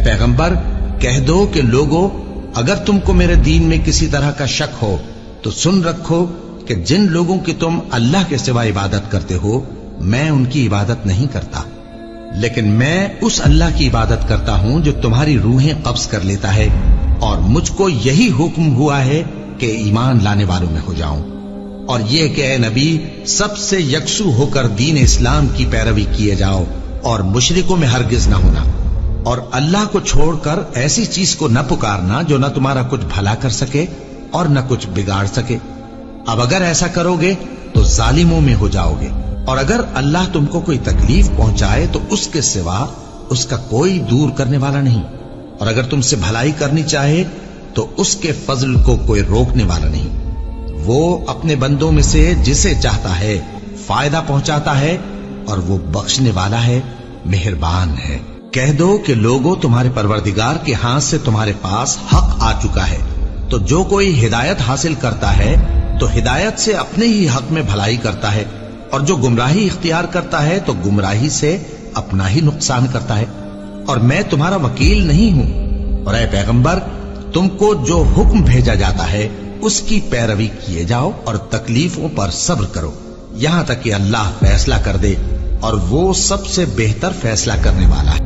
پیغمبر کہہ دو کہ لوگو، اگر تم کو میرے دین میں کسی طرح کا شک ہو تو سن رکھو کہ جن لوگوں کی تم اللہ کے سوا عبادت کرتے ہو میں ان کی عبادت نہیں کرتا، لیکن میں اس اللہ کی عبادت کرتا ہوں جو تمہاری روحیں قبض کر لیتا ہے، اور مجھ کو یہی حکم ہوا ہے کہ ایمان لانے والوں میں ہو جاؤں، اور یہ کہ اے نبی سب سے یکسو ہو کر دین اسلام کی پیروی کیے جاؤ اور مشرکوں میں ہرگز نہ ہونا، اور اللہ کو چھوڑ کر ایسی چیز کو نہ پکارنا جو نہ تمہارا کچھ بھلا کر سکے اور نہ کچھ بگاڑ سکے۔ اب اگر ایسا کرو گے تو ظالموں میں ہو جاؤ گے، اور اگر اللہ تم کو کوئی تکلیف پہنچائے تو اس کے سوا اس کا کوئی دور کرنے والا نہیں، اور اگر تم سے بھلائی کرنی چاہے تو اس کے فضل کو کوئی روکنے والا نہیں۔ وہ اپنے بندوں میں سے جسے چاہتا ہے فائدہ پہنچاتا ہے، اور وہ بخشنے والا ہے، مہربان ہے۔ کہہ دو کہ لوگوں، تمہارے پروردگار کے ہاتھ سے تمہارے پاس حق آ چکا ہے، تو جو کوئی ہدایت حاصل کرتا ہے تو ہدایت سے اپنے ہی حق میں بھلائی کرتا ہے، اور جو گمراہی اختیار کرتا ہے تو گمراہی سے اپنا ہی نقصان کرتا ہے، اور میں تمہارا وکیل نہیں ہوں۔ اور اے پیغمبر، تم کو جو حکم بھیجا جاتا ہے اس کی پیروی کیے جاؤ اور تکلیفوں پر صبر کرو، یہاں تک کہ اللہ فیصلہ کر دے، اور وہ سب سے بہتر فیصلہ کرنے والا ہے۔